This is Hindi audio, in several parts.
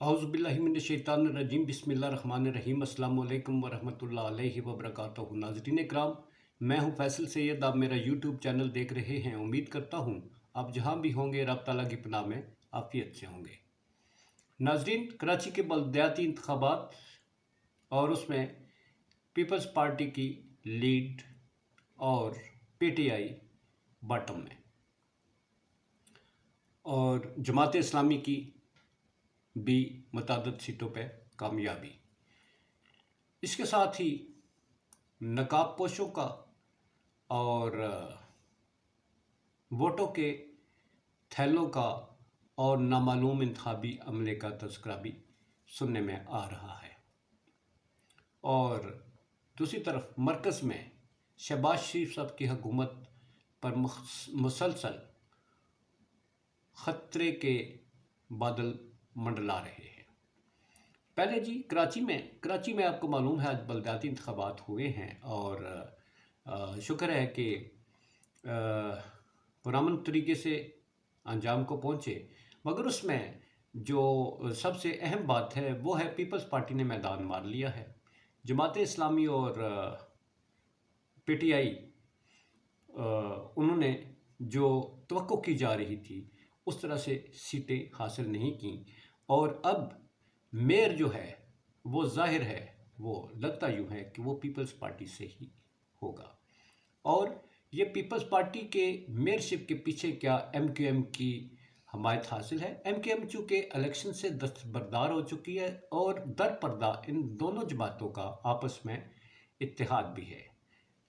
औज़ुबिल्लाहिमिनश्शैतानिर्रजीम बिस्मिल्लाहिर्रहमानिर्रहीम अस्सलामु अलैकुम वरहमतुल्लाहि अलैहि वबरकातुहू। नाज़रीन इकराम, मैं हूं फैसल सैयद। आप मेरा यूट्यूब चैनल देख रहे हैं। उम्मीद करता हूं आप जहां भी होंगे रब ताला की पनाह में आफियत से होंगे। नाज़रीन, कराची के बलदियाती इंतखाबात और उसमें पीपल्स पार्टी की लीड और पीटीआई बॉटम में और जमात इस्लामी की भी मुतअद्दिद सीटों पर कामयाबी। इसके साथ ही नकाब पोशों का और वोटों के थैलों का और नामालूम इंतखाबी अमले का तज़किरा भी सुनने में आ रहा है। और दूसरी तरफ मरकज़ में शहबाज शरीफ साहब की हुकूमत पर मुसलसल ख़तरे के बादल मंडला रहे हैं। पहले जी कराची में आपको मालूम है आज बलदियाती इंतखाबात हुए हैं और शुक्र है कि पुरअमन तरीके से अंजाम को पहुँचे। मगर उसमें जो सबसे अहम बात है वो है पीपल्स पार्टी ने मैदान मार लिया है। जमात इस्लामी और पीटीआई उन्होंने जो तवक्को की जा रही थी उस तरह से सीटें हासिल नहीं की और अब मेयर जो है वो जाहिर है, वो लगता यूँ है कि वो पीपल्स पार्टी से ही होगा। और ये पीपल्स पार्टी के मेयरशिप के पीछे क्या एमक्यूएम की हमायत हासिल है। एमक्यूएम चूँकि इलेक्शन से दस्तबरदार हो चुकी है और दर पर्दा इन दोनों जमातों का आपस में इत्तेहाद भी है।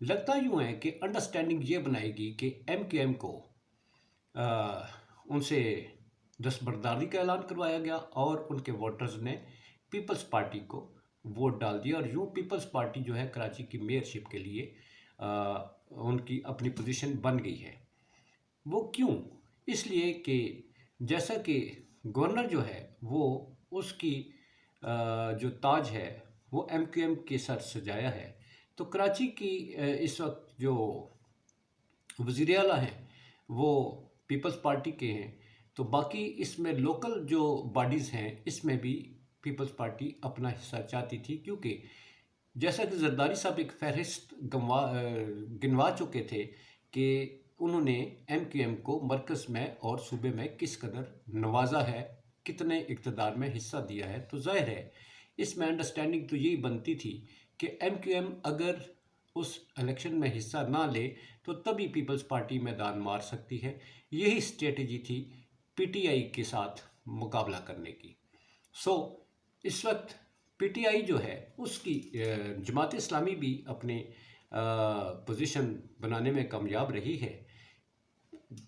लगता यूँ है कि अंडरस्टैंडिंग ये बनाएगी कि एमक्यूएम को उनसे दस्तबरदारी का ऐलान करवाया गया और उनके वोटर्स ने पीपल्स पार्टी को वोट डाल दिया और यूँ पीपल्स पार्टी जो है कराची की मेयरशिप के लिए उनकी अपनी पोजीशन बन गई है। वो क्यों? इसलिए कि जैसा कि गवर्नर जो है वो उसकी जो ताज है वो एमक्यूएम के सर सजाया है। तो कराची की इस वक्त जो वज़ीर आला हैं वो पीपल्स पार्टी के हैं। तो बाकी इसमें लोकल जो बॉडीज़ हैं इसमें भी पीपल्स पार्टी अपना हिस्सा चाहती थी, क्योंकि जैसा कि जरदारी साहब एक फहरिस्त गिनवा चुके थे कि उन्होंने एमक्यूएम को मरकज़ में और सूबे में किस कदर नवाजा है, कितने इक़्तिदार में हिस्सा दिया है। तो ज़ाहिर है इसमें अंडरस्टैंडिंग तो यही बनती थी कि एमक्यूएम अगर उस इलेक्शन में हिस्सा ना ले तो तभी पीपल्स पार्टी मैदान मार सकती है। यही स्ट्रेटजी थी पीटीआई के साथ मुकाबला करने की। इस वक्त पीटीआई जो है उसकी जमात इस्लामी भी अपने पोजीशन बनाने में कामयाब रही है।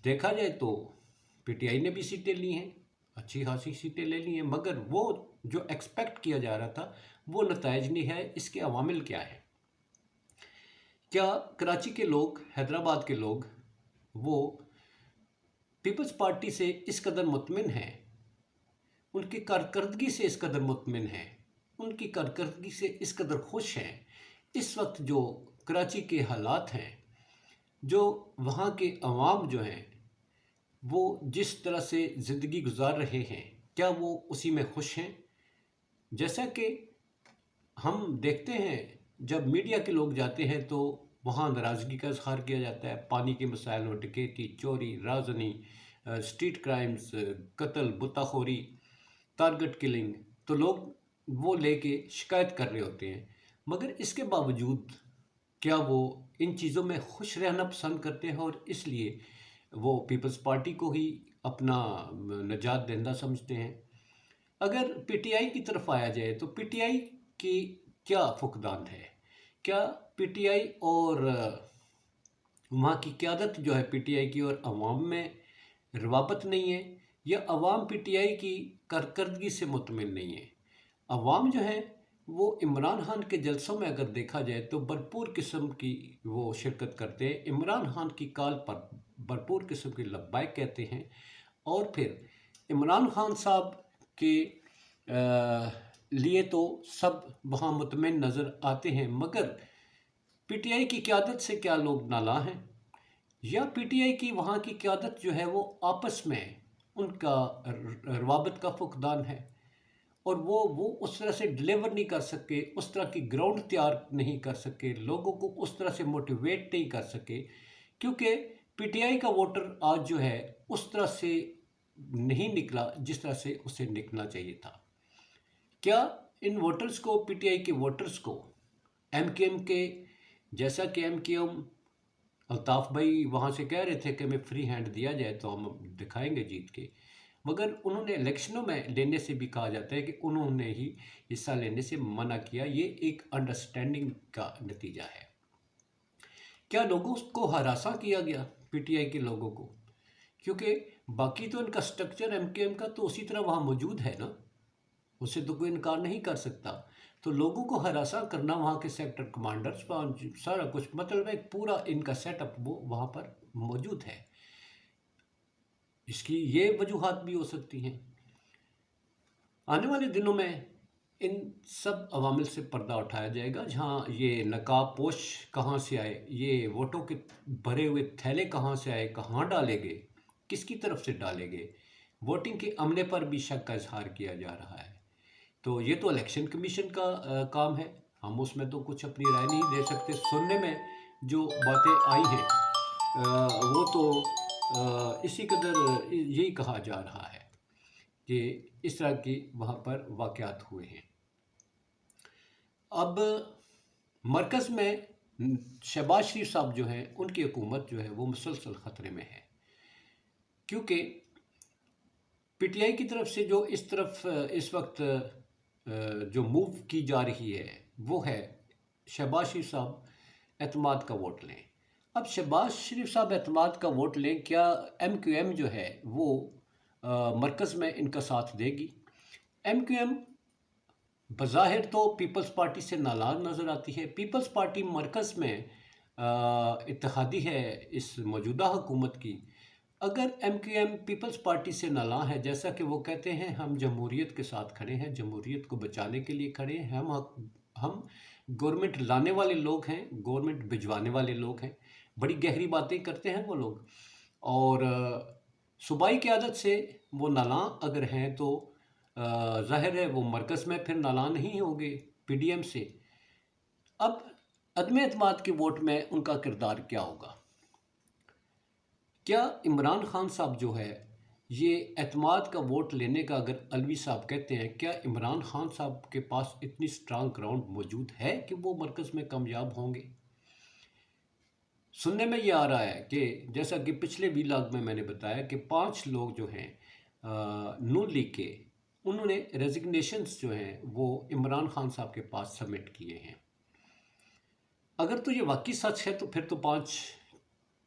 देखा जाए तो पीटीआई ने भी सीटें ली हैं, अच्छी खासी सीटें ले ली हैं, मगर वो जो एक्सपेक्ट किया जा रहा था वो नताइज नहीं है। इसके अवामिल क्या है? क्या कराची के लोग, हैदराबाद के लोग वो पीपल्स पार्टी से इस कदर मुतमिन हैं, उनकी कारकर्दगी से इस कदर मुतमिन हैं, उनकी कारकर्दगी से इस कदर खुश हैं? इस वक्त जो कराची के हालात हैं, जो वहाँ के अवाम जो हैं वो जिस तरह से ज़िंदगी गुजार रहे हैं, क्या वो उसी में खुश हैं? जैसा कि हम देखते हैं जब मीडिया के लोग जाते हैं तो वहाँ नाराज़गी का इज़हार किया जाता है। पानी के मसाइल और डकैती, चोरी, राजनी, स्ट्रीट क्राइम्स, कत्ल, बुताखोरी, टारगेट किलिंग, तो लोग वो लेके शिकायत कर रहे होते हैं। मगर इसके बावजूद क्या वो इन चीज़ों में खुश रहना पसंद करते हैं और इसलिए वो पीपल्स पार्टी को ही अपना निजात दहिंदा समझते हैं? अगर पीटीआई की तरफ आया जाए तो पीटीआई की क्या फुकदान है? क्या पीटीआई और वहाँ की क़यादत जो है पीटीआई की और अवाम में रवाबत नहीं है, या अवाम पीटीआई की कारकर्दगी से मुतमिन नहीं है? अवाम जो है वो इमरान खान के जलसों में अगर देखा जाए तो भरपूर किस्म की वो शिरकत करते हैं, इमरान खान की कॉल पर भरपूर किस्म की लब्बाइक कहते हैं और फिर इमरान खान साहब के लिए तो सब वहाँ मुतमिन नज़र आते हैं। मगर पीटीआई की क़यादत से क्या लोग नाला हैं, या पीटीआई की वहाँ की क़यादत जो है वो आपस में उनका रवाबत का फुकदान है? और वो उस तरह से डिलीवर नहीं कर सके, उस तरह की ग्राउंड तैयार नहीं कर सके, लोगों को उस तरह से मोटिवेट नहीं कर सके, क्योंकि पीटीआई का वोटर आज जो है उस तरह से नहीं निकला जिस तरह से उसे निकलना चाहिए था। क्या इन वोटर्स को, पीटीआई के वोटर्स को, एमकेएम के, जैसा कि एमकेएम अल्ताफ भाई वहाँ से कह रहे थे कि हमें फ्री हैंड दिया जाए तो हम दिखाएंगे जीत के, मगर उन्होंने इलेक्शनों में लेने से भी कहा जाता है कि उन्होंने ही हिस्सा लेने से मना किया। ये एक अंडरस्टैंडिंग का नतीजा है। क्या लोगों को हरासा किया गया पीटीआई के लोगों को? क्योंकि बाकी तो इनका स्ट्रक्चर एमकेएम का तो उसी तरह वहाँ मौजूद है ना, उससे तो कोई इनकार नहीं कर सकता। तो लोगों को हरासा करना, वहाँ के सेक्टर कमांडर्स, सारा कुछ, मतलब एक पूरा इनका सेटअप वो वहाँ पर मौजूद है। इसकी ये वजूहात भी हो सकती हैं। आने वाले दिनों में इन सब अवामिल से पर्दा उठाया जाएगा। जहाँ ये नकाब पोश कहाँ से आए, ये वोटों के भरे हुए थैले कहाँ से आए, कहाँ डाले गए, किसकी तरफ से डाले गए, वोटिंग के अमले पर भी शक का इजहार किया जा रहा है। तो ये तो इलेक्शन कमीशन का काम है, हम उसमें तो कुछ अपनी राय नहीं दे सकते। सुनने में जो बातें आई हैं वो तो इसी कदर यही कहा जा रहा है कि इस तरह की वहाँ पर वाक़यात हुए हैं। अब मरकज़ में शहबाज शरीफ साहब जो हैं, उनकी हुकूमत जो है वो मुसलसल ख़तरे में है, क्योंकि पीटीआई की तरफ से जो इस तरफ इस वक्त जो मूव की जा रही है वो है शहबाज शरीफ साहब एतमाद का वोट लें। अब शहबाज शरीफ साहब एतमाद का वोट लें, क्या एमक्यूएम जो है वो मरकज़ में इनका साथ देगी? एमक्यूएम बज़ाहिर तो पीपल्स पार्टी से नाराज़ नज़र आती है। पीपल्स पार्टी मरकज़ में इत्तेहादी है इस मौजूदा हुकूमत की। अगर एमक्यूएम पीपल्स पार्टी से नाला है, जैसा कि वो कहते हैं हम जमहूरियत के साथ खड़े हैं, जमहूरियत को बचाने के लिए खड़े हैं, हम गवर्नमेंट लाने वाले लोग हैं, गवर्नमेंट भिजवाने वाले लोग हैं, बड़ी गहरी बातें करते हैं वो लोग। और सूबाई क़यादत से वो नाला अगर हैं तो ज़ाहिर है वो मरकज़ में फिर नाला नहीं होंगे पीडीएम से। अब अदम एतमाद के वोट में उनका किरदार क्या होगा? क्या इमरान खान साहब जो है ये एतमाद का वोट लेने का, अगर अलवी साहब कहते हैं, क्या इमरान खान साहब के पास इतनी स्ट्रांग ग्राउंड मौजूद है कि वो मरकज़ में कामयाब होंगे? सुनने में ये आ रहा है कि जैसा कि पिछले व्लॉग में मैंने बताया कि 5 लोग जो हैं नून लीग के, उन्होंने रेजिग्नेशंस जो हैं वो इमरान खान साहब के पास सबमिट किए हैं। अगर तो ये वाकई सच है तो फिर तो 5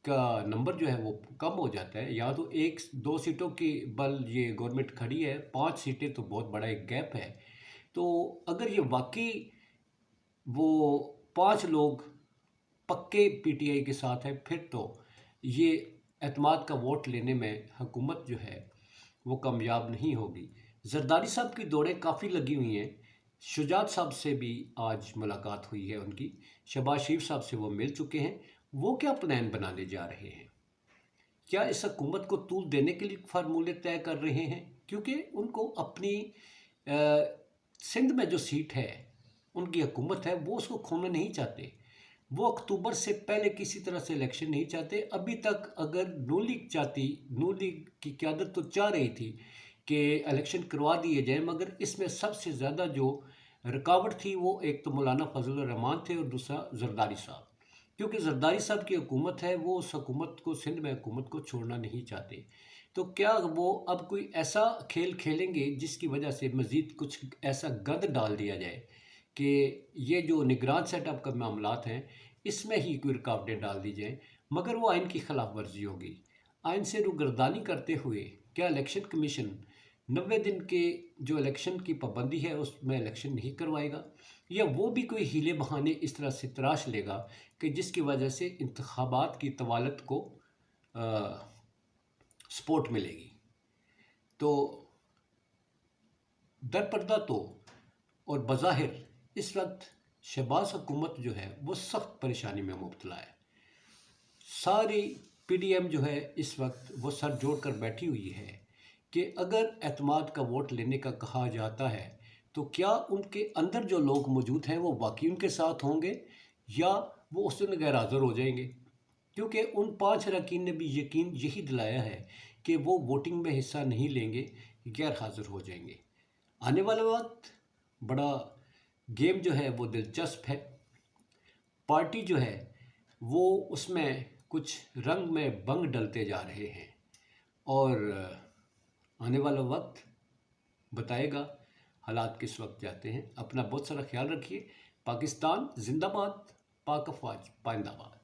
का नंबर जो है वो कम हो जाता है। या तो 1-2 सीटों की बल ये गवर्नमेंट खड़ी है, 5 सीटें तो बहुत बड़ा एक गैप है। तो अगर ये वाकई वो 5 लोग पक्के पीटीआई के साथ है, फिर तो ये एतमाद का वोट लेने में हुकूमत जो है वो कामयाब नहीं होगी। जरदारी साहब की दौड़ें काफ़ी लगी हुई हैं। शुजात साहब से भी आज मुलाकात हुई है उनकी, शहबाज शरीफ साहब से वो मिल चुके हैं। वो क्या प्लान बनाने जा रहे हैं? क्या इस हुकूमत को तूल देने के लिए फार्मूले तय कर रहे हैं? क्योंकि उनको अपनी सिंध में जो सीट है, उनकी हुकूमत है, वो उसको खोना नहीं चाहते। वो अक्टूबर से पहले किसी तरह से इलेक्शन नहीं चाहते। अभी तक अगर नून लीग चाहती, नून लीग की क़यादत तो चाह रही थी कि इलेक्शन करवा दिए जाए, मगर इसमें सबसे ज़्यादा जो रुकावट थी वो एक तो मौलाना फजल रहमान थे और दूसरा जरदारी साहब। क्योंकि जरदारी साहब की हुकूमत है, वो उस हुकूमत को, सिंध में हुकूमत को छोड़ना नहीं चाहते। तो क्या वो अब कोई ऐसा खेल खेलेंगे जिसकी वजह से मज़ीद कुछ ऐसा गंद डाल दिया जाए कि ये जो निगरान सेटअप का मामलात हैं इसमें ही कोई रुकावटें डाल दी जाएँ, मगर वो आइन की खिलाफ वर्जी होगी। आइन से रुगर्दानी करते हुए क्या इलेक्शन कमीशन 90 दिन के जो इलेक्शन की पाबंदी है उसमें इलेक्शन नहीं करवाएगा, या वो भी कोई हीले बहाने इस तरह से तराश लेगा कि जिसकी वजह से इंतखाबात की तवालत को सपोर्ट मिलेगी? तो दरपर्दा तो और बज़ाहिर इस वक्त शहबाज हुकूमत जो है वो सख्त परेशानी में मुब्तला है। सारी पीडीएम जो है इस वक्त वो सर जोड़ कर बैठी हुई है कि अगर एतमाद का वोट लेने का कहा जाता है तो क्या उनके अंदर जो लोग मौजूद हैं वो वाकई उनके साथ होंगे या वो उस दिन गैर हाज़िर हो जाएंगे? क्योंकि उन 5 अरकान ने भी यकीन यही दिलाया है कि वो वोटिंग में हिस्सा नहीं लेंगे, गैर हाज़िर हो जाएंगे। आने वाला वक्त बड़ा गेम जो है वो दिलचस्प है। पार्टी जो है वो उसमें कुछ रंग में बंग डलते जा रहे हैं और आने वाला वक्त बताएगा हालात किस वक्त जाते हैं। अपना बहुत सारा ख्याल रखिए। पाकिस्तान जिंदाबाद, पाक अफवाज पाइंदाबाद।